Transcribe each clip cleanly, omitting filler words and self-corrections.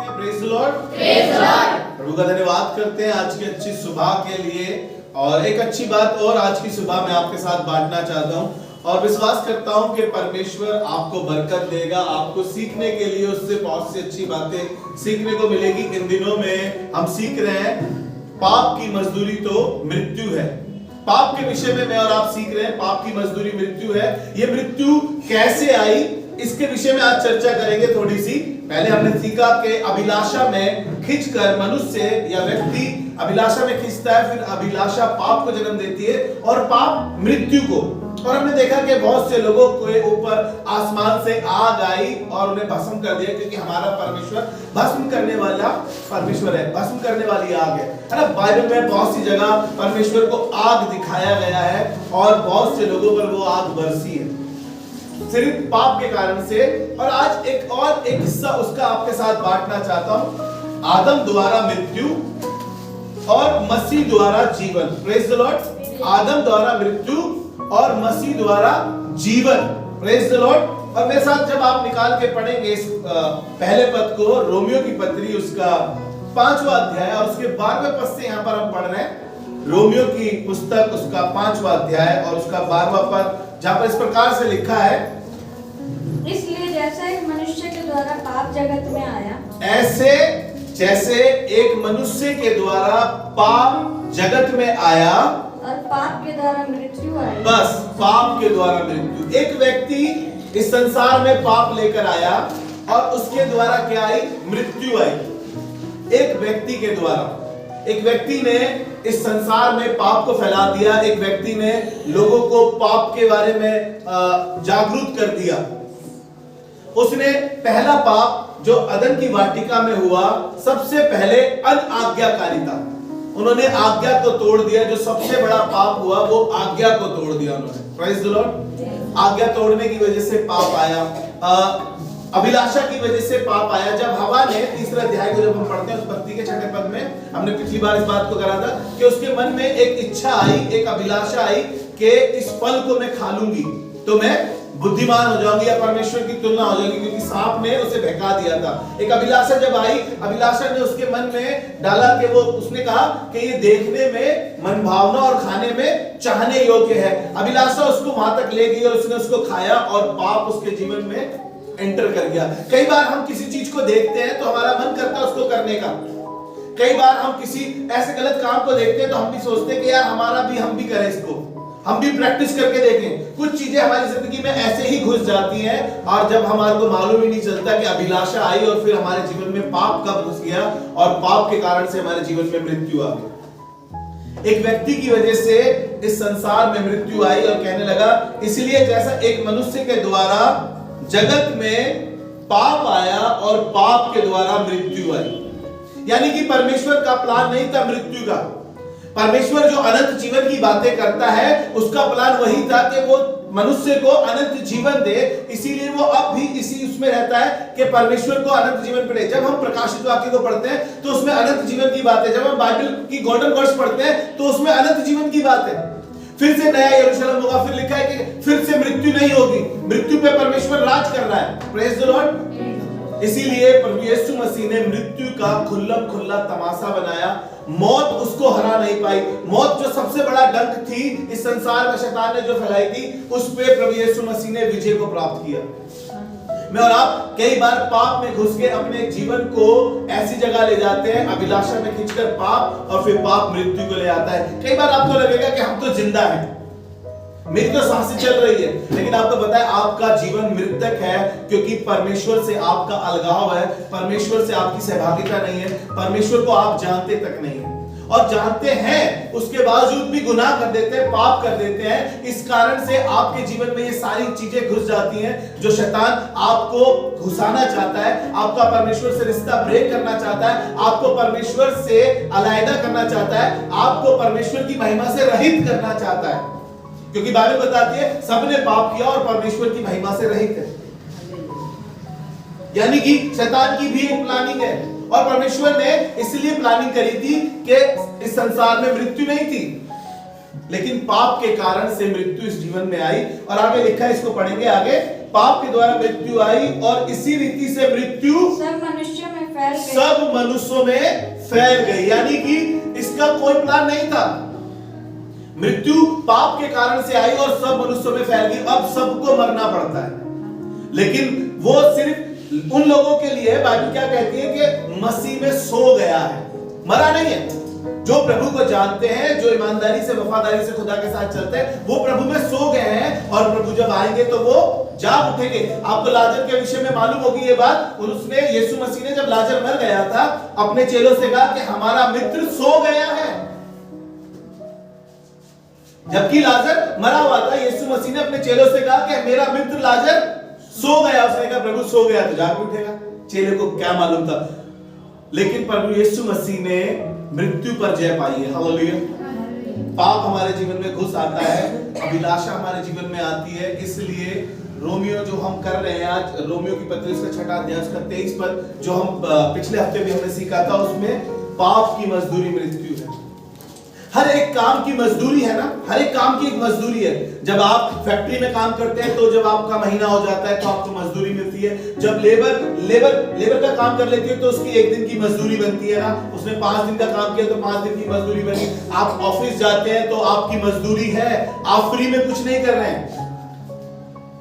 Praise the Lord. प्रभु का धन्यवाद करते हैं आज की अच्छी सुबह के लिए। और एक अच्छी बात और आज की सुबह मैं आपके साथ बांटना चाहता हूं और विश्वास करता हूं कि परमेश्वर आपको बरकत देगा। आपको सीखने के लिए उससे बहुत सी अच्छी बातें सीखने को मिलेगी। इन दिनों में हम सीख रहे हैं पाप की मजदूरी तो मृत्यु है। पाप के विषय में मैं और आप सीख रहे हैं पाप की मजदूरी मृत्यु है। ये मृत्यु कैसे आई इसके विषय में आज चर्चा करेंगे थोड़ी सी। पहले हमने सीखा कि अभिलाषा में खिंचकर मनुष्य या व्यक्ति अभिलाषा में खिंचता है, फिर अभिलाषा पाप को जन्म देती है और पाप मृत्यु को। और हमने देखा कि बहुत से लोगों के ऊपर आसमान से आग आई और उन्हें भस्म कर दिया, क्योंकि हमारा परमेश्वर भस्म करने वाला परमेश्वर है, भस्म करने वाली आग है ना। बाइबल में बहुत सी जगह परमेश्वर को आग दिखाया गया है और बहुत से लोगों पर वो आग बरसी है सिर्फ पाप के कारण से। और आज एक हिस्सा उसका आपके साथ बांटना चाहता हूं। आदम द्वारा मृत्यु और मसीह द्वारा जीवन। Praise the Lord. आदम द्वारा मृत्यु और मसीह द्वारा जीवन। Praise the Lord. और मेरे साथ जब आप निकाल के पढ़ेंगे इस पहले पद को, रोमियो की पत्री उसका 5वां अध्याय और उसके 12वें पद से यहां पर हम पढ़ रहे हैं। रोमियो की पुस्तक उसका 5वां अध्याय और उसका 12वां पद, जहां पर इस प्रकार से लिखा है, इसलिए जैसे एक मनुष्य के द्वारा पाप जगत में आया, ऐसे जैसे एक मनुष्य के द्वारा पाप जगत में आया और पाप के द्वारा मृत्यु आई। बस पाप के द्वारा मृत्यु। एक व्यक्ति इस संसार में पाप लेकर आया और उसके द्वारा क्या आई? मृत्यु आई। एक व्यक्ति के द्वारा, एक व्यक्ति ने इस संसार में पाप को फैला दिया। एक व्यक्ति ने लोगों को पाप के बारे में जागरूक कर दिया। उसने पहला पाप जो अदन की वाटिका में हुआ, सबसे पहले अनाज्ञाकारिता। उन्होंने आज्ञा को तोड़ दिया। जो सबसे बड़ा पाप हुआ वो आज्ञा को तोड़ दिया उन्होंने। Praise the Lord. आज्ञा तोड़ने की वजह से पाप आया। अभिलाषा की वजह से पाप आया। जब हवा ने, तीसरे अध्याय को जब हम पढ़ते हैं उस पत्ती के 6वें पद में, हमने पिछली बार इस बात को करा था कि उसके मन में एक इच्छा आई, एक अभिलाषा आई कि इस फल को मैं खा लूंगी तो मैं बुद्धिमान हो जाऊंगी या परमेश्वर की तुलना हो जाएगी, क्योंकि सांप ने उसे बहका दिया था। एक अभिलाषा जब आई, अभिलाषा ने उसके मन में डाला कि वो, उसने कहा कि ये देखने में मनभावना और खाने में चाहने योग्य है। अभिलाषा उसको वहां तक ले गई और उसने उसको खाया और पाप उसके जीवन में एंटर कर गया। कई बार हम किसी चीज को देखते हैं तो हमारा मन करता है उसको करने का। कई बार हम किसी ऐसे गलत काम को देखते हैं तो हम भी सोचते हैं कि यार हमारा भी, हम भी करें इसको, हम भी प्रैक्टिस करके देखें। कुछ चीजें हमारी जिंदगी में ऐसे ही घुस जाती हैं और जब हमारे को मालूम ही नहीं चलता कि अभिलाषा आई और फिर हमारे जीवन में पाप कब घुस गया और पाप के कारण से हमारे जीवन में मृत्यु आ गई। एक व्यक्ति की वजह से इस संसार में मृत्यु आई और कहने लगा, इसलिए जैसा एक मनुष्य के द्वारा जगत में पाप आया और पाप के द्वारा मृत्यु आई। यानी कि परमेश्वर का प्लान नहीं था मृत्यु का। परमेश्वर जो अनंत जीवन की बातें करता है उसका प्लान वही था कि वो मनुष्य को अनंत जीवन दे। इसीलिए वो अब भी इसी उसमें रहता है कि परमेश्वर को अनंत जीवन मिले। जब हम प्रकाशित वाक्य को पढ़ते हैं तो उसमें अनंत जीवन की बात है। जब हम बाइबल की गोल्डन वर्ड्स पढ़ते हैं तो उसमें अनंत जीवन की बात है। फिर से नया यरूशलेम होगा। फिर लिखा है कि फिर से मृत्यु नहीं होगी। मृत्यु पे परमेश्वर राज कर रहा है। Praise the Lord. इसीलिए प्रभु यीशु मसीह ने मृत्यु का खुल्लम खुल्ला तमाशा बनाया। मौत उसको हरा नहीं पाई। मौत जो सबसे बड़ा डंक थी इस संसार में शैतान ने जो फैलाई थी, उस पे प्रभु यीशु मसीह ने विजय को प्राप्त किया। मैं और आप कई बार पाप में घुस के अपने जीवन को ऐसी जगह ले जाते हैं, अभिलाषा में खींचकर पाप, और फिर पाप मृत्यु को ले आता है। कई बार आपको लगेगा कि हम तो जिंदा हैं, मेरी तो सांसें चल रही है, लेकिन आपको पता है आपका जीवन मृतक है, क्योंकि परमेश्वर से आपका अलगाव है, परमेश्वर से आपकी सहभागिता नहीं है, परमेश्वर को आप जानते तक नहीं है। और जानते हैं उसके बावजूद भी गुनाह कर देते हैं, पाप कर देते हैं। इस कारण से आपके जीवन में ये सारी चीजें घुस जाती हैं जो शैतान आपको घुसाना चाहता है। आपका परमेश्वर से रिश्ता ब्रेक करना चाहता है, आपको परमेश्वर से अलग करना चाहता है, आपको परमेश्वर की महिमा से रहित करना चाहता है। क्योंकि बाइबल बताती है सबने पाप किया और परमेश्वर की महिमा से रहित है। यानी कि शैतान की भी एक प्लानिंग है और परमेश्वर ने इसलिए प्लानिंग करी थी कि इस संसार में मृत्यु नहीं थी, लेकिन पाप के कारण से मृत्यु इस जीवन में आई। और आगे लिखा है, इसको पढ़ेंगे आगे, पाप के द्वारा मृत्यु आई और इसी रीति से मृत्यु सब मनुष्यों में फैल गई। सब मनुष्यों में फैल गई, यानी कि इसका कोई प्लान नहीं था। मृत्यु पाप के कारण से आई और सब मनुष्यों में फैल गई। अब सबको मरना पड़ता है, लेकिन वो सिर्फ उन लोगों के लिए है। बाइबल क्या कहती है कि मसीह में सो गया है, मरा नहीं है। जो प्रभु को जानते हैं, जो ईमानदारी से वफादारी से खुदा के साथ चलते हैं, वो प्रभु में सो गए हैं और प्रभु जब आएंगे तो वो जाग उठेंगे। आपको लाजर के विषय में मालूम होगी ये बात। उसने, यीशु मसीह ने जब लाजर मर गया था, अपने चेलों से कहा कि हमारा मित्र सो गया है। जबकि लाजर मरा हुआ था, यीशु मसीह ने अपने चेलों से कहा कि मेरा मित्र लाजर सो गया। उसने कहा प्रभु सो गया तो जाग उठेगा। चेले को क्या मालूम था, लेकिन प्रभु यीशु मसीह ने मृत्यु पर जय पाई है। हालेलुया। पाप हमारे जीवन में घुस आता है, अभिलाषा हमारे जीवन में आती है। इसलिए रोमियो जो हम कर रहे हैं आज, रोमियो की पत्री उसका 6वां अध्याय उसका 23 पद, जो हम पिछले हफ्ते भी हमने सीखा था, उसमें पाप की मजदूरी मृत्यु है। हर एक काम की मजदूरी है ना, हर एक काम की एक मजदूरी है। जब आप फैक्ट्री में काम करते हैं तो जब आपका महीना हो जाता है तो आपको मजदूरी मिलती है। जब लेबर का काम कर लेती है तो उसकी एक दिन की मजदूरी बनती है ना। उसने 5 दिन का काम किया तो 5 दिन की मजदूरी बनी। आप ऑफिस जाते हैं तो आपकी मजदूरी है, आप फ्री में कुछ नहीं कर रहे हैं।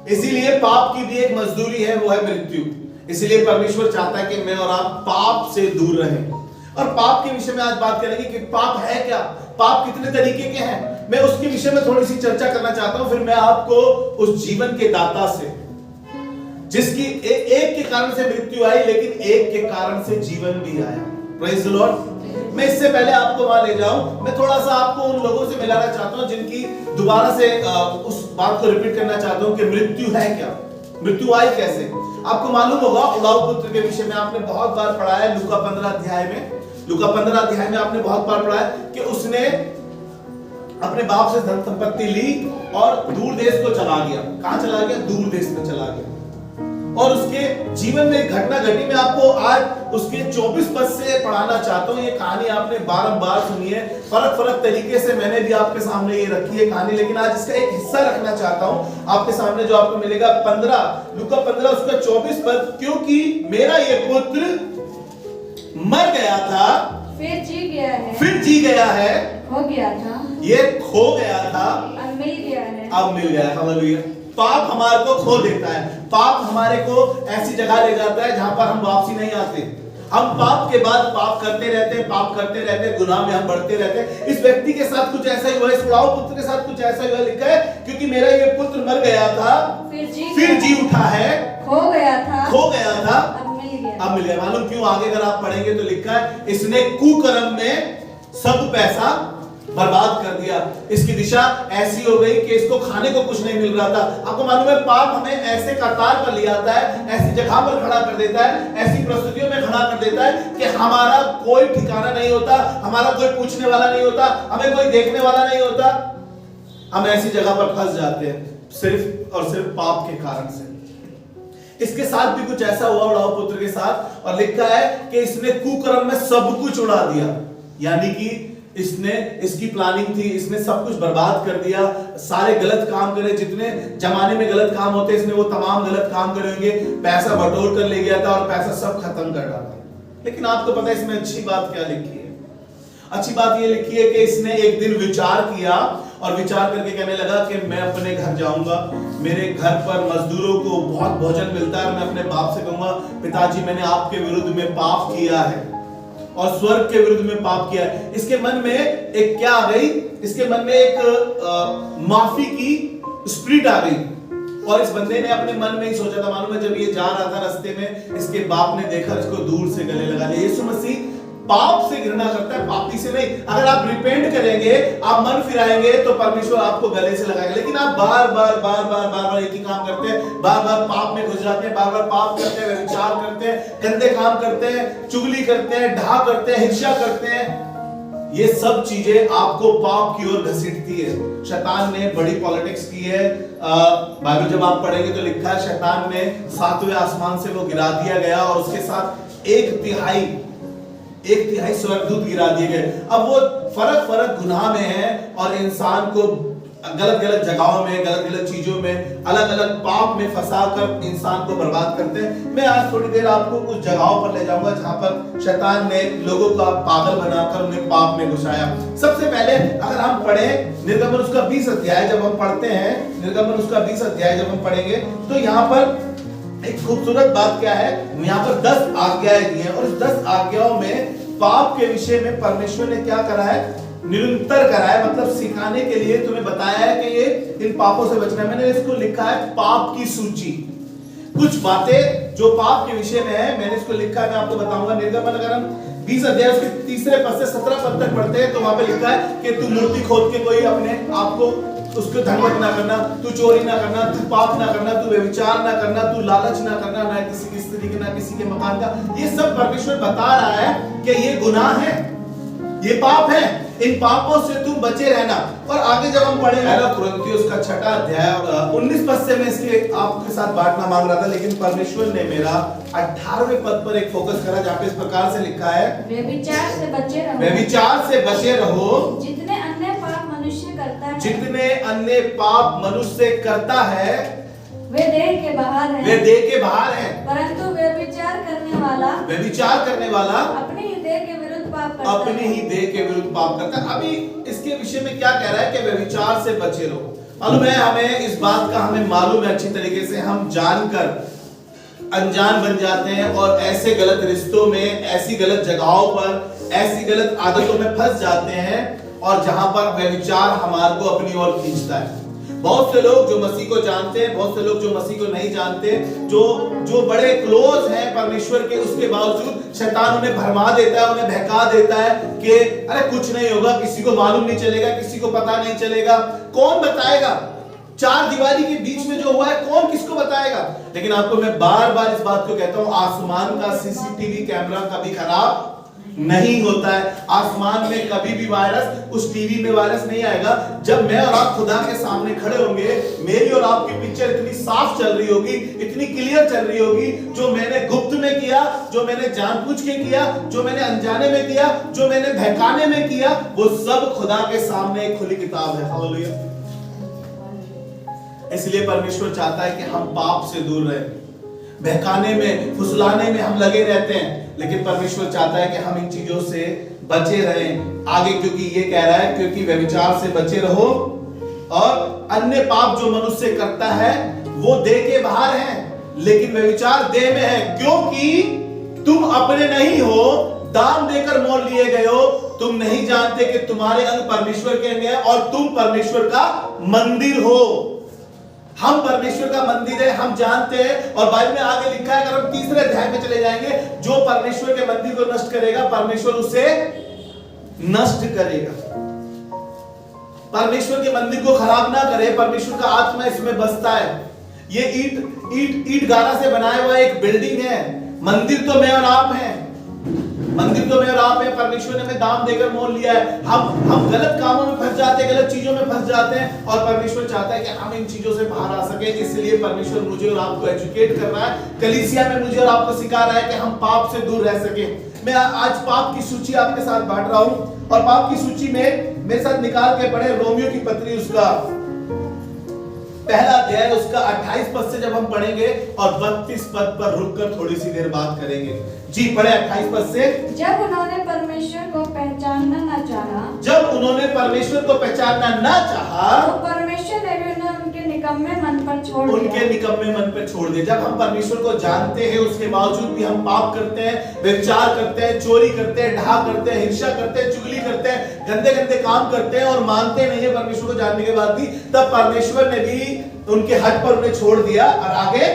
इसीलिए पाप की भी एक मजदूरी है, वो है मृत्यु। इसीलिए परमेश्वर चाहता है कि मैं और आप पाप से दूर रहें। और पाप के विषय में आज बात करेंगे कि पाप है क्या, पाप कितने तरीके के हैं। मैं उसके विषय में थोड़ी सी चर्चा करना चाहता हूं, फिर मैं आपको उस जीवन के दाता से, जिसकी एक के कारण से मृत्यु आई लेकिन एक के कारण से जीवन भी आया। Praise the Lord. मैं इससे पहले आपको वहां ले जाऊं, मैं थोड़ा सा आपको उन लोगों से मिलाना चाहता हूं जिनकी दोबारा से उस बात को रिपीट करना चाहता हूं कि मृत्यु है क्या, मृत्यु आई कैसे। आपको मालूम होगा उड़ाऊ पुत्र के विषय में आपने बहुत बार पढ़ा है। लूका 15 अध्याय में, लूका 15 अध्याय में आपने बहुत बार पढ़ा है कि उसने अपने बाप से धन संपत्ति ली और दूर देश को चला गया। कहां चला गया? दूर देश में चला गया। और उसके जीवन में एक घटना घटी। मैं आपको आज उसके 24 पद से पढ़ाना चाहता हूं। ये कहानी आपने बार-बार सुनी है, फर्क तरीके से मैंने भी आपके सामने ये रखी है कहानी, लेकिन आज इसका एक हिस्सा रखना चाहता हूं आपके सामने, जो आपको मिलेगा 15 लूका 15 उसका 24 पद। क्योंकि मेरा ये पुत्र मर गया था, फिर जी गया है, फिर जी गया है, खो गया था, ये खो गया था, अब मिल गया है, अब मिल गया। हालेलुया। पाप हमारे को खो देता है। पाप हमारे को ऐसी जगह ले जाता है जहां पर हम वापसी नहीं आते। हम पाप के बाद पाप करते रहते हैं, पाप करते रहते हैं, गुनाह में हम बढ़ते रहते हैं। इस व्यक्ति के साथ कुछ ऐसा ही हुआ, इस उड़ाऊ पुत्र के साथ कुछ ऐसा ही हुआ। लिखा है क्योंकि मेरा ये पुत्र मर गया था, फिर जी उठा है, खो गया था, अब मिल गया। मालूम क्यों? आगे अगर आप पढ़ेंगे तो लिखा है इसने कुकर्म में सब पैसा बर्बाद कर दिया। इसकी दिशा ऐसी हो गई कि इसको खाने को कुछ नहीं मिल रहा था। आपको मालूम है पाप हमें ऐसे कतार पर ले आता है, ऐसी जगह पर खड़ा कर देता है, ऐसी परिस्थितियों में खड़ा कर देता है कि हमारा कोई ठिकाना नहीं होता, हमारा कोई पूछने वाला नहीं होता, हमें कोई देखने वाला नहीं होता। हम ऐसी जगह पर फंस जाते हैं सिर्फ और सिर्फ पाप के कारण से। इसके साथ भी कुछ ऐसा हुआ उड़ाऊ पुत्र के साथ, और लिखा है कि इसने कुकर्म में सब कुछ उड़ा दिया। यानी कि इसने, इसकी प्लानिंग थी, इसने सब कुछ बर्बाद कर दिया। सारे गलत काम करे, जितने जमाने में गलत काम होते इसने वो तमाम गलत काम करे होंगे। पैसा बटोर कर ले गया था और पैसा सब खत्म कर डाला। लेकिन आपको पता है इसमें अच्छी बात क्या लिखी है? अच्छी बात ये लिखी है कि इसने एक दिन विचार किया और विचार करके कहने लगा कि मैं अपने घर जाऊंगा, मेरे घर पर मजदूरों को बहुत भोजन मिलता है, मैं अपने बाप से कहूंगा पिताजी मैंने आपके विरुद्ध में पाप किया है और स्वर्ग के विरुद्ध में पाप किया है। इसके मन में एक क्या आ गई? इसके मन में एक माफी की स्पिरिट आ गई। और इस बंदे ने अपने मन में ही सोचा था। मालूम है जब ये जा रहा था रास्ते में, इसके बाप ने देखा, इसको दूर से गले लगा लिया। यीशु मसीह पाप से घृणा करता है, पापी से नहीं। अगर आप रिपेंट करेंगे, आप मन फिराएंगे तो परमेश्वर आपको गले से लगाएगा। लेकिन आप बार बार एक ही काम करते हैं, बार बार पाप में घुस जाते हैं, बार बार पाप करते हैं, विचार करते हैं, गंदे काम करते हैं, चुगली करते हैं, ढा करते हैं, हिंसा करते हैं। ये सब चीजें आपको पाप की ओर घसीटती है। शैतान ने बड़ी पॉलिटिक्स की है। बाइबल जब आप पढ़ेंगे तो लिखा है शैतान ने 7वें आसमान से वो गिरा दिया गया और उसके साथ एक तिहाई स्वर्गदूत गिरा दिए गए। अब वो फर्क गुनाह में है और इंसान को गलत गलत जगहों में, गलत गलत चीजों में, अलग अलग पाप में फंसाकर इंसान को बर्बाद करते हैं। मैं आज थोड़ी देर आपको कुछ जगहों पर ले जाऊंगा जहां पर शैतान ने लोगों का पागल बनाकर उन्हें पाप में घुसाया। सबसे पहले अगर हम पढ़ें निर्गमन उसका 20 अध्याय, जब हम पढ़ते हैं निर्गमन उसका 20 अध्याय जब हम पढ़ेंगे तो यहाँ पर एक खूबसूरत बात क्या है, यहाँ पर 10 आज्ञाएं दी हैं और इस 10 आज्ञाओं में पाप के विषय में परमेश्वर ने क्या करा है, निरंतर करा है, मतलब सिखाने के लिए तुम्हें बताया है कि ये इन पापों से बचना है। मैंने इसको लिखा है पाप की सूची। कुछ बातें जो पाप के विषय में है मैंने इसको लिखा है, मैं आपको बताऊंगा। निर्गमन अगर हम 20 अध्याय उसके 3 पद से 17 पद तक पढ़ते हैं तो वहां पे लिखा है कि तू मूर्ति खोद के कोई अपने आप को उसको धनवत ना करना, तू चोरी ना करना, तू पाप ना करना, तू व्यभिचार ना करना, तू लालच ना करना, ना किसी की स्त्री के, ना किसी के मकान का। ये सब परमेश्वर बता रहा है कि ये गुनाह है, ये पाप है, इन पापों से तुम बचे रहना। और आगे जब हम पढ़ेंगे पहला कुरिन्थियों उसका 6 अध्याय और 19 पद से मैं इसके आपके साथ बांटना मांग रहा था, लेकिन परमेश्वर ने मेरा 18वें पद पर एक फोकस करा जहाँ पे इस प्रकार से लिखा है, व्यभिचार से बचे रहो, व्यभिचार से बचे रहो, जितने अन्य पाप मनुष्य करता है, जितने अन्य पाप मनुष्य करता है वे देह के बाहर है, वे देह के बाहर है, परंतु व्यभिचार करने वाला अपने ही देह के विरुद्ध पाप करता अपने ही देह के विरुद्ध पाप करता है। अभी इसके विषय में क्या कह रहा है कि व्यभिचार से बचे रहो। मालूम है हमें इस बात का, हमें मालूम है अच्छी तरीके से, हम जानकर अनजान बन जाते हैं और ऐसे गलत रिश्तों में, ऐसी गलत जगहों पर, ऐसी गलत आदतों में फंस जाते हैं और जहां पर व्यभिचार हमारे को अपनी ओर खींचता है। बहुत से लोग जो मसीह को जानते हैं, बहुत से लोग जो मसीह को नहीं जानते, जो बड़े क्लोज हैं परमेश्वर के, उसके बावजूद शैतान उन्हें भरमा देता है, उन्हें बहका देता है कि अरे कुछ नहीं होगा, किसी को मालूम नहीं चलेगा, किसी को पता नहीं चलेगा, कौन बताएगा, 4 दीवारी के बीच में जो हुआ है कौन किसको बताएगा। लेकिन आपको मैं बार बार इस बात को कहता हूं, आसमान का सीसीटीवी कैमरा कभी खराब नहीं होता है। आसमान में कभी भी वायरस, उस टीवी में वायरस नहीं आएगा। जब मैं और आप खुदा के सामने खड़े होंगे, मेरी और आपकी पिक्चर इतनी साफ चल रही होगी, इतनी क्लियर चल रही होगी, जो मैंने गुप्त में किया, जो मैंने जानबूझ के किया, जो मैंने अनजाने में किया, जो मैंने बहकाने में किया, वो सब खुदा के सामने एक खुली किताब है। हालेलुया। इसलिए परमेश्वर चाहता है कि हम पाप से दूर रहें। बहकाने में, फुसलाने में हम लगे रहते हैं, लेकिन परमेश्वर चाहता है कि हम इन चीजों से बचे रहें आगे, क्योंकि ये कह रहा है क्योंकि व्यभिचार से बचे रहो और अन्य पाप जो मनुष्य करता है वो देह के बाहर है, लेकिन व्यभिचार देह में है, क्योंकि तुम अपने नहीं हो, दान देकर मोल लिए गए हो। तुम नहीं जानते कि तुम्हारे अंग परमेश्वर के अंग है और तुम परमेश्वर का मंदिर हो। हम परमेश्वर का मंदिर है, हम जानते हैं। और बाइबल में आगे लिखा है, अगर हम 3 अध्याय में चले जाएंगे, जो परमेश्वर के मंदिर को नष्ट करेगा परमेश्वर उसे नष्ट करेगा। परमेश्वर के मंदिर को खराब ना करे, परमेश्वर का आत्मा इसमें बसता है। ये ईट गारा से बनाया हुआ एक बिल्डिंग है। मंदिर तो मैं और आप हैं, मंदिर तो मैं और आप हैं। परमेश्वर ने हमें दाम देकर मोल लिया है। हम गलत कामों में फंस जाते हैं, गलत चीजों में फंस जाते हैं और परमेश्वर चाहता है कि हम इन चीजों से बाहर आ सके। इसलिए परमेश्वर मुझे और आपको एजुकेट कर रहा है, कलीसिया में मुझे और आपको सिखा रहा है कि हम पाप से दूर रह सके। मैं आज पाप की सूची आपके साथ बांट रहा हूं और पाप की सूची में मेरे साथ निकाल के पढ़े रोमियो की पत्री, उसका पहला अध्याय, उसका 28 पद से जब हम पढ़ेंगे और 32 पद पर रुककर थोड़ी सी देर बात करेंगे। जी पढ़े 28 पद से। जब उन्होंने परमेश्वर को पहचानना न चाहा, जब उन्होंने परमेश्वर को पहचानना न चाहा, तो परमेश्वर ने भी उन्हें उनके निकम्मे मन पर छोड़ दिया। उनके निकम्मे मन पर छोड़ दिया। जब हम परमेश्वर को जानते हैं, उसके बावजूद भी हम पाप करते हैं, व्यभिचार करते हैं, चोरी करते हैं, ढहा करते हैं, हिंसा करते हैं, चुगली करते हैं, गंदे गंदे काम करते हैं और मानते नहीं है परमेश्वर को जानने के बाद भी, तब परमेश्वर ने भी उनके हद पर उन्हें छोड़ दिया। और आगे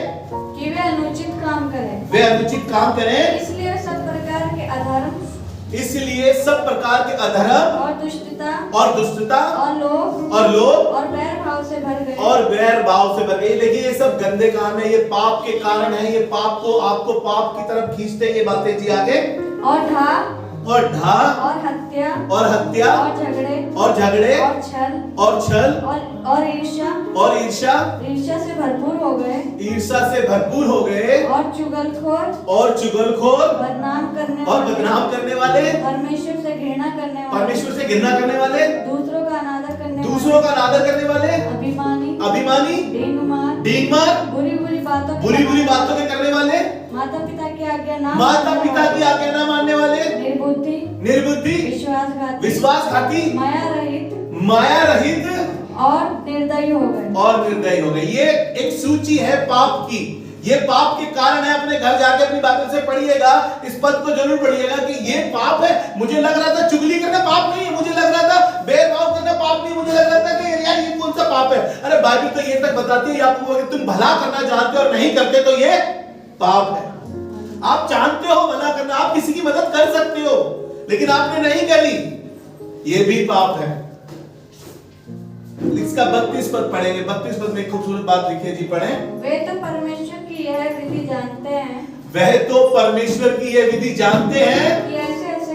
कि वे अनुचित काम करें, वे अनुचित काम करें, इसलिए सब प्रकार के अधर्म, इसलिए सब प्रकार के अधर्म और दुष्टता और लोभ और वैर भाव से भर गए, और वैर भाव से भर गए। देखिए ये सब गंदे काम है, ये पाप के कारण है, ये पाप को आपको पाप की तरफ खींचते हैं ये बातें। जी आगे। और ढा और हत्या और झगड़े और छल और ईर्ष्या से भरपूर हो गए और चुगलखोर बदनाम करने वाले परमेश्वर से घृणा करने वाले, दूसरों का दूसरों का अनादर करने वाले, अभिमानी, डींगमार, बुरी बुरी बातों के करने वाले, माता पिता की आज्ञा ना मानने वाले, निर्बुद्धि, विश्वासघाती, माया रहित और निर्दयी हो गए। ये एक सूची है पाप की। ये पाप के कारण है। अपने घर जाके अपनी बाइबल से पढ़िएगा, इस पद को जरूर पढ़िएगा कि ये पाप है। मुझे लग रहा था चुगली करना पाप नहीं है, मुझे लग रहा था भेदभाव करना पाप नहीं, मुझे लग रहा था कि यार ये कौन सा पाप है। अरे बाइबल तो ये तक बताती है आपको कि तुम भला करना चाहते हो और नहीं करते तो ये पाप है। आप जानते हो भला करना, आप किसी की मदद कर सकते हो, लेकिन आपने नहीं करी, ये भी पाप है। इसका 32 पद पढ़ेंगे। 32 पद में एक खूबसूरत बात लिखी है जी, पढ़ें। वे तो परमेश्वर की यह विधि जानते हैं, वह तो परमेश्वर की यह विधि जानते हैं कि ऐसे ऐसे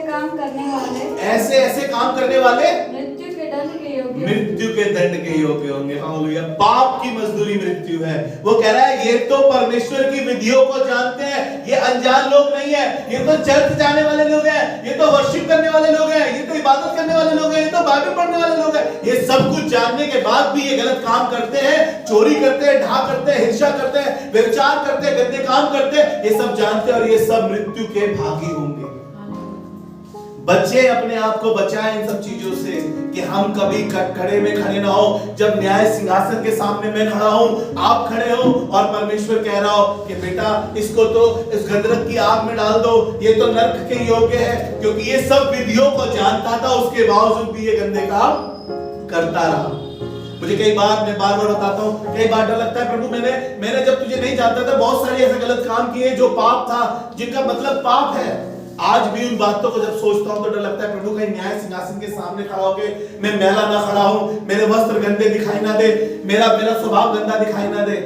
काम करने वाले मृत्यु के दंड के योग्य होंगे। हालेलुया। पाप की मजदूरी मृत्यु है। वो कह रहा है ये तो परमेश्वर की विधियों को जानते हैं, ये अनजान लोग नहीं है, ये तो चर्च जाने वाले लोग हैं, ये तो वर्शिप करने वाले लोग हैं, ये तो इबादत करने वाले लोग हैं, ये तो बाइबल पढ़ने वाले लोग हैं। ये सब कुछ जानने के बाद भी ये गलत काम करते हैं, चोरी करते हैं, ढा करते हैं, हिंसा करते हैं, व्यभिचार करते हैं, गंदे काम करते हैं। ये सब जानते हैं और ये सब मृत्यु के भागी होंगे। बच्चे अपने आप को बचाएं इन सब चीजों से कि हम कभी कटघरे में खड़े ना हो। जब न्याय सिंहासन के सामने मैं खड़ा हूं, आप खड़े हो और परमेश्वर कह रहा हो कि बेटा इसको तो इस गंधक की आग में डाल दो, ये तो नरक के योग्य है, क्योंकि ये सब विधियों को जानता था, उसके बावजूद भी ये गंदे काम करता रहा। मुझे कई बार, मैं बार बार बताता हूँ, कई बार डर लगता है प्रभु मैंने जब तुझे नहीं जानता था बहुत सारे ऐसे गलत काम किए जो पाप था, जिनका मतलब पाप है। आज भी उन बातों को जब सोचता हूं तो डर लगता है प्रभु कहीं न्याय सिंहासन के सामने खड़ा होके मैं मैला ना खड़ा हूं, मेरे वस्त्र गंदे दिखाई ना दे, मेरा स्वभाव गंदा दिखाई ना दे।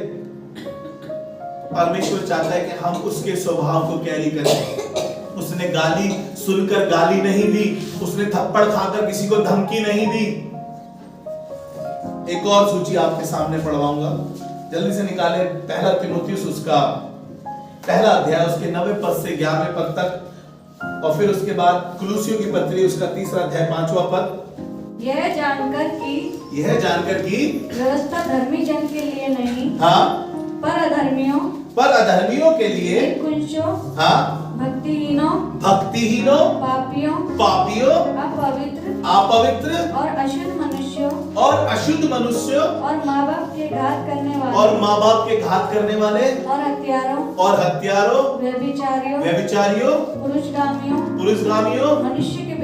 परमेश्वर चाहता है कि हम उसके स्वभाव को कैरी करें। उसने गाली सुनकर गाली नहीं दी, उसने थप्पड़ खाकर किसी को धमकी नहीं दी। एक और सूची आपके सामने पढ़वाऊंगा, जल्दी से निकाले। पहला तीमुथियुस उसका पहला अध्याय उसके 90 पद से 11वें पद तक, और फिर उसके बाद कुलुसियों की पत्री उसका 3रा अध्याय 5वां पद। यह जानकर कि व्यवस्था धर्मी जन के लिए नहीं, हाँ, पर अधर्मियों के लिए, कुंशों, हाँ, भक्तिहीनों, पापियों, अपवित्र और अशुद्ध मनुष्यों और माँ बाप के घात करने वाले और हत्यारों, व्यभिचारियों, पुरुषगामियों, मनुष्य के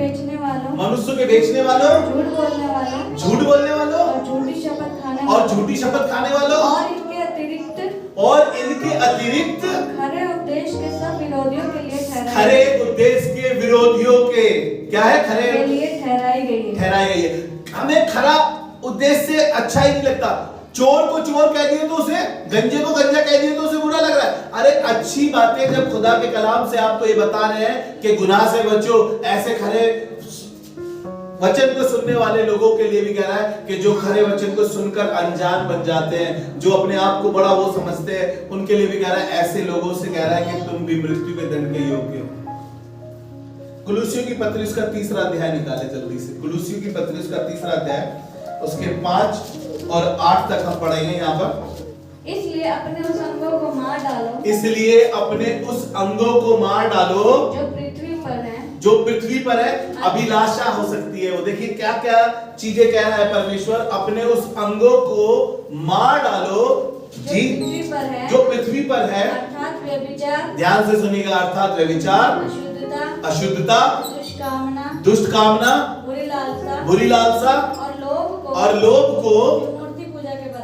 बेचने वालों, झूठ बोलने वालों और झूठी शपथ खाने वालों और इनके अतिरिक्त खरे उद्देश्य के सब विरोधियों के लिए खरे उद्देश्य के विरोधियों के क्या है, खरे के लिए ठहराई गई है। हमें खरा उद्देश्य से अच्छा ही नहीं लगता। चोर को चोर कह दिए तो उसे, गंजे को गंजा कह दिए तो उसे बुरा लग रहा है। अरे अच्छी बातें जब खुदा के कलाम से आपको ये बता रहे हैं कि गुनाह से बचो, ऐसे खरे वचन को सुनने वाले लोगों के लिए भी कह रहा है कि जो खरे वचन को सुनकर अनजान बन जाते हैं, जो अपने आप को बड़ा वो समझते हैं, उनके लिए भी कह रहा है, ऐसे लोगों से कह रहा है कि तुम भी मृत्यु के दंड के योग्य हो। कुलुसियों की पत्री उसका 3रा अध्याय निकाले जल्दी से। कुलुसियों की पत्री उसका 3रा अध्याय उसके 5 और 8 तक हम पढ़ेंगे यहाँ पर। इसलिए अपने उस अंगों को मार डालो, जो पृथ्वी पर है। अभिलाषा हो सकती है वो, देखिए क्या क्या चीजें कह रहा है परमेश्वर, अपने उस अंगों को मार डालो जी जो पृथ्वी पर है, अर्थात व्यभिचार, ध्यान से सुनिएगा, अर्थात व्यभिचार, अशुद्धता, दुष्ट कामना, बुरी लालसा और लोभ को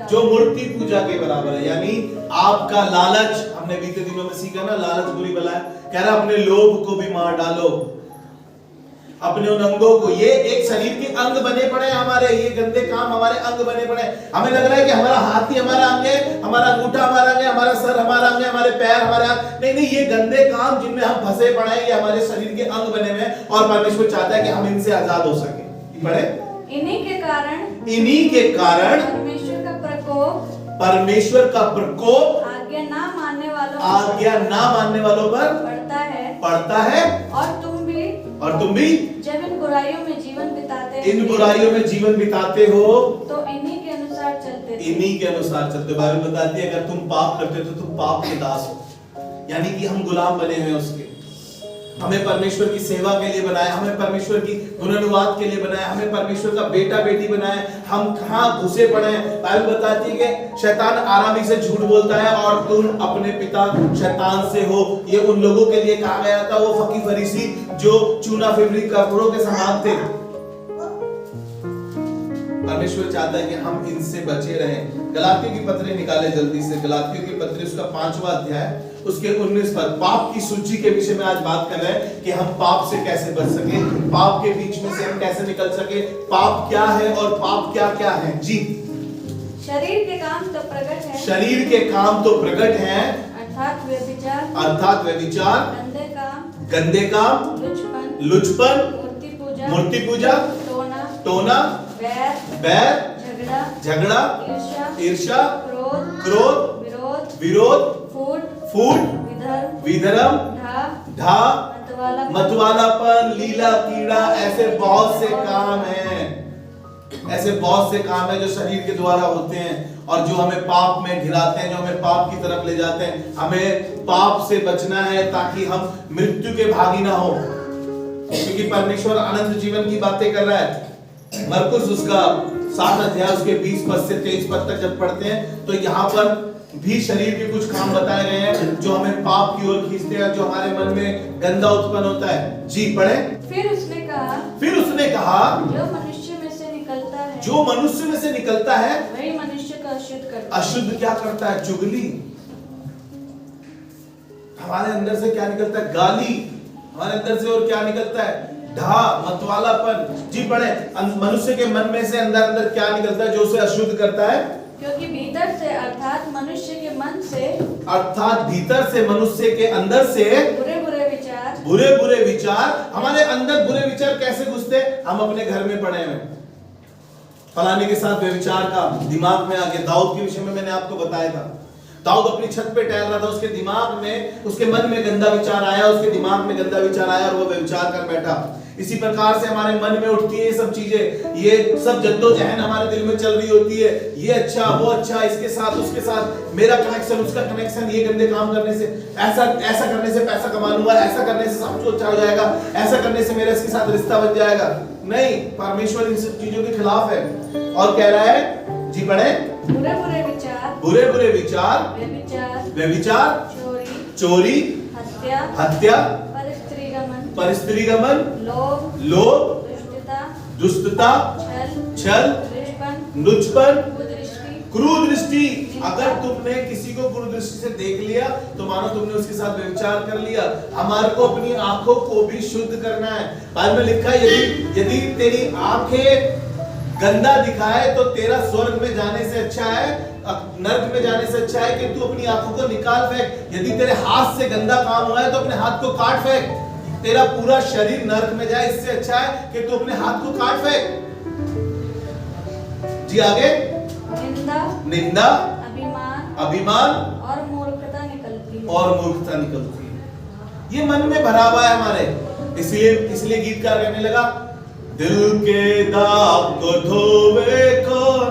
जो मूर्ति पूजा के बराबर है। यानी आपका लालच, हमने बीते दिनों में सीखा ना, लालच बुरी बला है। कह रहा अपने लोभ को भी मार डालो, अपने उन अंगों को। ये एक शरीर के अंग बने पड़े हमारे, ये गंदे काम हमारे अंग बने पड़े। हमें लग रहा है कि हमारा हाथ ही हमारा अंग है, हमारा अंगूठा हमारा अंग है, हमारा सर हमारा अंग है, हमारे पैर हमारा अंग। नहीं, ये गंदे काम जिनमें हम फंसे पड़े हैं, ये हमारे शरीर के अंग बने हुए हैं और परमेश्वर चाहता है कि हम इनसे आजाद हो सके। इन्हीं के कारण परमेश्वर का प्रकोप आज्ञा ना मानने वालों पर पड़ता है। और तुम भी जब इन बुराइयों में जीवन बिताते हो इन्हीं के अनुसार चलते हो। बाइबल बताती है अगर तुम पाप करते हो तो तुम पाप के दास हो, यानी कि हम गुलाम बने हुए हैं उसके। हमें परमेश्वर की सेवा के लिए बनाया, हमें परमेश्वर की गुणानुवाद के लिए बनाया, हमें परमेश्वर का बेटा बेटी बनाया। हम कहाँ घुसे पड़े हैं? बाइबल बताती है कि शैतान आरामी से झूठ बोलता है और तुम अपने पिता शैतान से हो। ये उन लोगों के लिए कहा गया था, वो फकीर फरीसी जो चूना फिबरी कपड़ों के समान थे। परमेश्वर चाहता है कि हम इनसे बचे रहें। गलातियों की पत्री निकाले जल्दी से, गलातियों की पत्री उसका 5वां अध्याय उसके 19 पद। पाप की सूची के विषय में आज बात कर रहे हैं कि हम पाप से कैसे बच सके, पाप के बीच में से हम कैसे निकल सके, पाप क्या है और पाप क्या क्या है। जी, शरीर के काम तो प्रकट है, शरीर के काम तो प्रकट हैं, अर्थात व्यभिचार, गंदे काम, लुचपन, मूर्ति पूजा, टोना, बैर, झगड़ा, ईर्ष्या, क्रोध, विरोध, फूट, विधर्म, ढा, मतवालापन, लीला कीड़ा। ऐसे बहुत से काम हैं, ऐसे बहुत से काम है जो शरीर के द्वारा होते हैं और जो हमें पाप में घिराते हैं, जो हमें पाप की तरफ ले जाते हैं। हमें पाप से बचना है ताकि हम मृत्यु के भागी ना हो, क्योंकि परमेश्वर अनंत जीवन की बातें कर रहा है। मरकुस उसका 7 अध्याय उसके 20 पद से 23 पद तक जब पढ़ते हैं तो यहाँ पर भी शरीर के कुछ काम बताए गए हैं जो हमें पाप की ओर खींचते हैं, जो हमारे मन में गंदा उत्पन्न होता है। जी, पढ़े। फिर उसने कहा जो मनुष्य में से निकलता है वही मनुष्य को अशुद्ध करता है। अशुद्ध क्या करता है? चुगली। हमारे अंदर से क्या निकलता है? गाली। हमारे अंदर से और क्या निकलता है? ढा, मतवालापन। जी, पढ़े। मनुष्य के मन में से अंदर अंदर क्या निकलता है जो उसे अशुद्ध करता है? क्योंकि भीतर से अर्थात मनुष्य के मन से, अर्थात भीतर से मनुष्य के अंदर से बुरे बुरे विचार। हमारे अंदर बुरे विचार कैसे घुसते? हम अपने घर में पड़े हुए, फलाने के साथ व्यभिचार का दिमाग में आ गया। दाऊद के विषय में मैंने आपको बताया था। दाऊद अपनी छत पे टहल रहा था, उसके दिमाग में, उसके मन में गंदा विचार आया, उसके दिमाग में गंदा विचार आया और वो व्यभिचार कर बैठा। इसी प्रकार से हमारे मन में उठती है ये सब चीजें, ये सब जद्दोजहद हमारे दिल में चल रही होती है। ये अच्छा, वो अच्छा, इसके साथ उसके साथ मेरा कनेक्शन, उसका कनेक्शन, ये गंदे काम करने से, ऐसा करने से पैसा कमा लूंगा, ऐसा करने से सब कुछ अच्छा हो जाएगा, ऐसा करने से मेरा इसके साथ रिश्ता बन जाएगा। नहीं, परमेश्वर इन सब चीजों के खिलाफ है और कह रहा है। जी, पढ़े। बुरे बुरे विचार, व्यभिचार, चोरी, हत्या, परस्त्रीगमन, लोभ, दुष्टता, छल, लुचपन, क्रूरदृष्टि। अगर तुमने किसी को क्रूरदृष्टि से देख लिया तो मानो तुमने उसके साथ व्यभिचार कर लिया। हमारे को अपनी आंखों को भी शुद्ध करना है। बाइबल में लिखा है यदि तेरी आंखें गंदा दिखाए तो तेरा स्वर्ग में जाने से अच्छा है, नरक में जाने से अच्छा है कि तू अपनी आंखों को निकाल फेंक। यदि तेरे हाथ से गंदा काम हुआ है तो अपने हाथ को काट फेंक। तेरा पूरा शरीर नरक में जाए इससे अच्छा है कि तू अपने हाथ को काट फेंक। जी, आगे। निंदा, अभिमान और मूर्खता निकलती है। ये मन में भरा हुआ है हमारे। इसलिए गीतकार कहने लगा, दिल के दाग को धोवे कौन,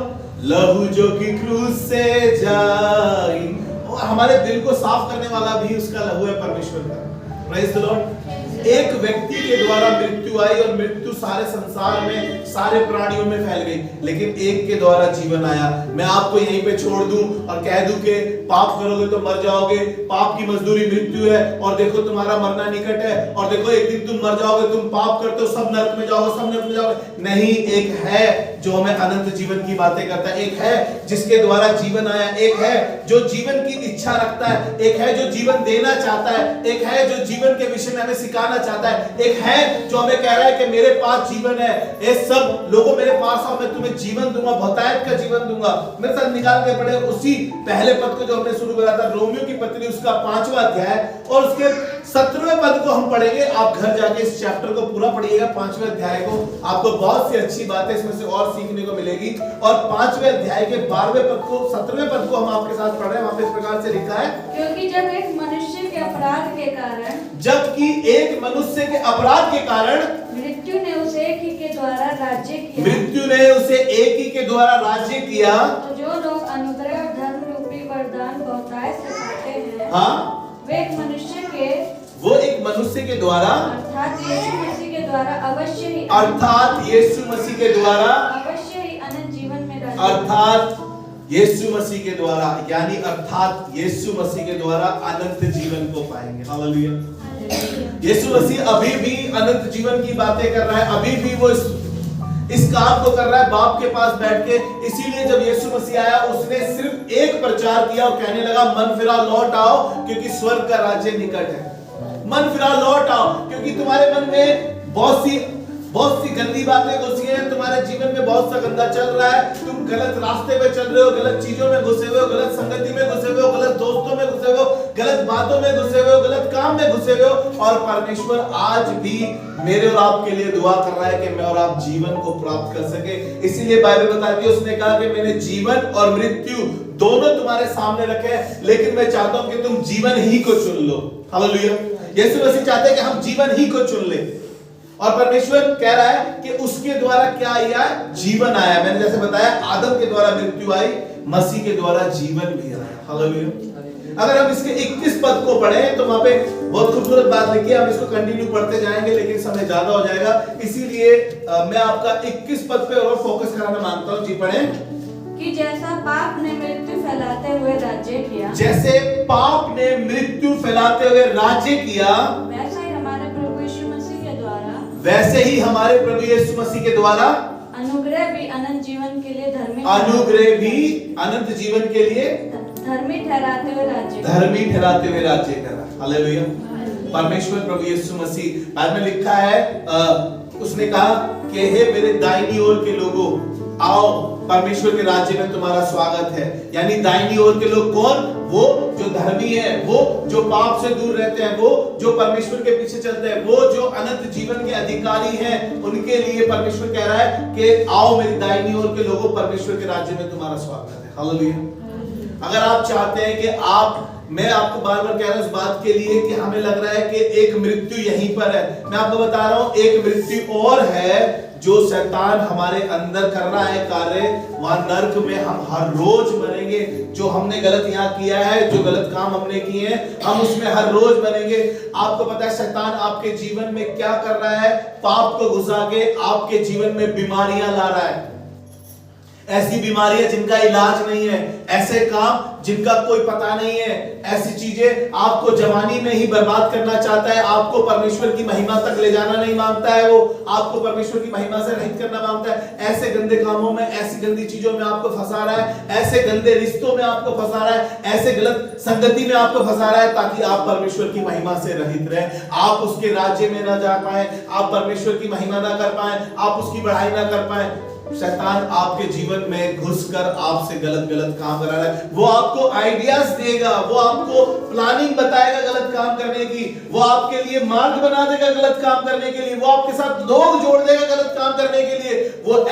लहू जो कि क्रूस से जाई। और हमारे दिल को साफ करने वाला भी उसका लहू है, परमेश्वर का। Praise the Lord. एक व्यक्ति के द्वारा मृत्यु आई और मृत्यु सारे संसार में, सारे प्राणियों में फैल गई, लेकिन एक के द्वारा जीवन आया। मैं आपको यहीं पे छोड़ दूं और कह दूं कि पाप करोगे तो मर जाओगे, पाप की मजदूरी मृत्यु है और देखो तुम्हारा मरना निकट है और देखो एक दिन तुम मर जाओगे, तुम पाप करते हो सब नरक में जाओगे, सब नरक में जाओगे। नहीं, एक है जो हमें अनंत जीवन की बातें करता है, एक है जिसके द्वारा जीवन आया, एक है जो जीवन की इच्छा रखता है, एक है जो जीवन देना चाहता है, एक है जो जीवन के विषय में हमें सिखाना चाहता है, एक है जो हमें कह रहा है कि मेरे पास जीवन है, ये सब लोगों मेरे पास आओ, मैं तुम्हें जीवन दूंगा, बहुतायत का जीवन दूंगा। मेरे साथ निकाल के पढ़े उसी पहले पद को जो हमने शुरू किया था, रोमियो की पत्री उसका 5वां अध्याय और उसके 17वें पद को हम पढ़ेंगे। आप घर जाके इस चैप्टर को पूरा पढ़िएगा, 5वें अध्याय को। आपको बहुत सी अच्छी बातें इसमें से और सीखने को मिलेगी। और 5वें अध्याय के 12वें पद को, 17वें पद को हम आपके साथ पढ़ रहे हैं। वहां पे इस प्रकार से लिखा है, क्योंकि जब एक मनुष्य के अपराध के कारण, जबकि एक मनुष्य के अपराध के कारण मृत्यु ने उसे एक ही के द्वारा राज्य किया, मृत्यु ने उसे एक ही के द्वारा राज्य किया, तो जो लोग है, हाँ, वे एक मनुष्य के वो एक मनुष्य के द्वारा अर्थात यीशु मसीह के द्वारा अवश्य ही अर्थात यीशु मसीह के द्वारा अवश्य ही अनंत जीवन में राज्य अर्थात यीशु मसीह के द्वारा यानी अर्थात यीशु मसीह के द्वारा अनंत जीवन को पाएंगे। हालेलुया। यीशु मसीह अभी भी अनंत जीवन की बातें कर रहा है, अभी भी वो इस काम को कर रहा है बाप के पास बैठ के। इसीलिए जब यीशु मसीह आया उसने सिर्फ एक प्रचार किया और कहने लगा मन फिराओ लौट आओ क्योंकि स्वर्ग का राज्य निकट है। मन फिराओ लौट आओ क्योंकि तुम्हारे मन में बहुत सी गंदी बातें घुसी हैं, तुम्हारे जीवन में बहुत सा गंदा चल रहा है, तुम गलत रास्ते पे चल रहे हो, गलत चीजों में घुसे हुए हो, गलत संगति में घुसे हुए हो, गलत दोस्तों में घुसे हुए हो, गलत बातों में घुसे हुए हो, गलत काम में घुसे हुए हो। और परमेश्वर आज भी मेरे और आपके लिए दुआ कर रहा है कि मैं और आप जीवन को प्राप्त कर सके। इसीलिए बाइबल बताती है, उसने कहा कि मैंने जीवन और मृत्यु दोनों तुम्हारे सामने रखे हैं, लेकिन मैं चाहता हूं कि तुम जीवन ही को चुन लो। हालेलुया। यीशु मसीह चाहते हैं कि हम जीवन ही को चुन ले। और परमेश्वर कह रहा है कि उसके द्वारा क्या आया? जीवन आया। मैंने जैसे बताया आदम के द्वारा मृत्यु आई, मसीह के द्वारा जीवन भी आया। हालेलुया। अगर हम इसके 21 पद को पढ़ें तो वहां पे बहुत खूबसूरत बात लिखी है। हम इसको कंटिन्यू पढ़ते जाएंगे लेकिन समय ज्यादा हो जाएगा, इसीलिए मैं आपका 21 पद पे और फोकस कराना मांगता हूं। जी पढ़ें। कि जैसा पाप ने मृत्यु फैलाते हुए राज्य किया, जैसे पाप ने मृत्यु फैलाते हुए राज्य किया, वैसा ही हमारे प्रभु यीशु मसीह के द्वारा वैसे ही हमारे प्रभु यीशु मसीह के द्वारा अनुग्रह भी अनंत जीवन के लिए धर्मी के लिए धर्मी ठहराते हुए राज्य करा। हालेलुया। परमेश्वर प्रभु यीशु मसीह, बाद में लिखा है उसने कहा कि हे मेरे दाहिनी ओर के लोगों आओ, परमेश्वर के राज्य में तुम्हारा स्वागत है। यानी दाहिनी ओर के लोग कौन? वो जो धर्मी है, वो जो पाप से दूर रहते हैं, वो जो परमेश्वर के पीछे चलते हैं, वो जो अनंत जीवन के अधिकारी हैं, उनके लिए परमेश्वर कह रहा है कि आओ मेरी दाहिनी ओर के लोगों, परमेश्वर के राज्य में तुम्हारा स्वागत है। हालेलुया। अगर आप चाहते हैं कि मैं आपको बार बार कह रहा हूं इस बात के लिए कि हमें लग रहा है कि एक मृत्यु यहीं पर है, मैं आपको बता रहा हूं एक मृत्यु और है जो शैतान हमारे अंदर कर रहा है कार्य। वहां नर्क में हम हर रोज मरेंगे। जो हमने गलत यहाँ किया है, जो गलत काम हमने किए हैं, हम उसमें हर रोज मरेंगे। आपको पता है शैतान आपके जीवन में क्या कर रहा है? पाप को घुसा के आपके जीवन में बीमारियां ला रहा है। ऐसी बीमारियां जिनका इलाज नहीं है, ऐसे काम जिनका कोई पता नहीं है, ऐसी चीजें आपको जवानी में ही बर्बाद करना चाहता है। आपको परमेश्वर की महिमा तक ले जाना नहीं मांगता है, वो आपको परमेश्वर की महिमा से रहित करना मांगता है। ऐसे गंदे कामों में, ऐसी गंदी चीजों में आपको फंसा रहा है, ऐसे गंदे रिश्तों में आपको फंसा रहा है, ऐसे गलत संगति में आपको फंसा रहा है ताकि आप परमेश्वर की महिमा से रहित रहे, आप उसके राज्य में ना जा पाए, आप परमेश्वर की महिमा ना कर पाए, आप उसकी बढ़ाई ना कर पाए। शैतान आपके जीवन में घुसकर आपसे गलत काम करा रहा है। वो आपको आइडियाज देगा, वो आपको प्लानिंग बताएगा गलत काम करने की, वो आपके लिए मार्ग बना देगा गलत काम करने के लिए, वो आपके साथ लोग जोड़ देगा गलत काम करने के लिए। वो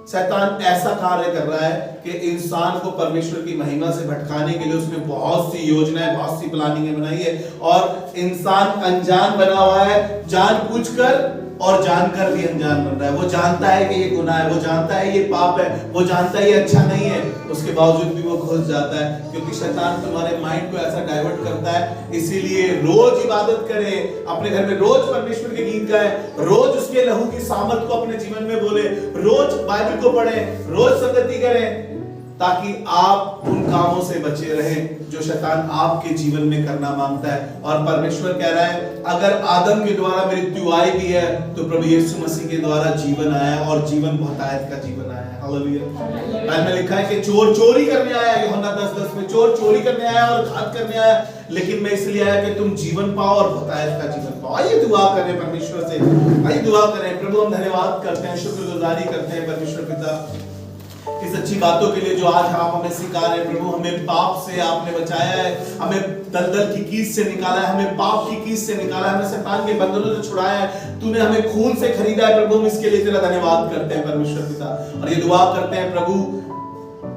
शैतान ऐसा कार्य कर रहा है कि इंसान को परमेश्वर की महिमा से भटकाने के लिए उसने बहुत सी योजनाएं, बहुत सी प्लानिंगें बनाई है और इंसान अनजान बना हुआ है, जानबूझकर और जानकर भी अनजान बन रहा है। वो जानता है कि ये गुनाह है, वो जानता है ये पाप है, वो जानता है ये अच्छा नहीं है, उसके बावजूद भी वो घुस जाता है क्योंकि शैतान तुम्हारे माइंड को ऐसा डाइवर्ट करता है। इसीलिए रोज इबादत करें, अपने घर में रोज परमेश्वर के गीत गाएं, रोज उसके लहू की सामर्थ को अपने जीवन में बोले, रोज बाइबल को पढ़ें, रोज संगति करें ताकि आप उन कामों से बचे रहें जो शैतान आपके जीवन में करना मांगता है। और परमेश्वर कह रहा है अगर आदम के द्वारा मृत्यु आई भी है तो प्रभु यीशु मसीह के द्वारा जीवन आया और जीवन बहुतायत का जीवन आया है। हालेलुया। बाइबल में लिखा है कि चोर चोरी करने आया, यूहन्ना 10:10 में चोर चोरी करने आया और घात करने आया, लेकिन मैं इसलिए आया कि तुम जीवन पाओ और बहुतायत का जीवन पाओ। आइए दुआ करें परमेश्वर से, आइए दुआ करें। प्रभु हम धन्यवाद करते हैं, शुक्रगुजारी करते हैं परमेश्वर पिता इस अच्छी बातों के लिए जो आज आप हमें सिखा रहे हैं। प्रभु हमें पाप से आपने बचाया है, हमें दलदल की कीस से निकाला है, हमें पाप की कीस से निकाला है, हमें शैतान के बंधनों से छुड़ाया है, तूने हमें खून से खरीदा है। प्रभु हम इसके लिए तेरा धन्यवाद करते हैं परमेश्वर पिता और ये दुआ करते हैं प्रभु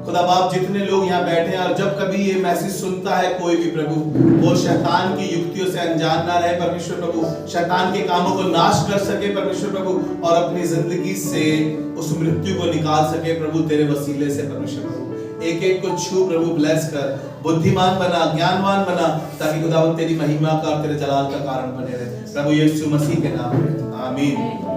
खुदा बाप जितने लोग यहाँ बैठे हैं और जब कभी ये मैसेज सुनता है कोई भी प्रभु, वो शैतान की युक्तियों से अनजान ना रहे परमेश्वर प्रभु, शैतान के कामों को नाश कर सके परमेश्वर प्रभु और अपनी जिंदगी से उस मृत्यु को निकाल सके प्रभु तेरे वसीले से परमेश्वर प्रभु। एक एक को छू प्रभु, ब्लेस कर, बुद्धिमान बना, ज्ञानवान बना, ताकि खुदावंद तेरी महिमा का और तेरे जलाल का कारण बने रहे, प्रभु यीशु मसीह के नाम में आमीन।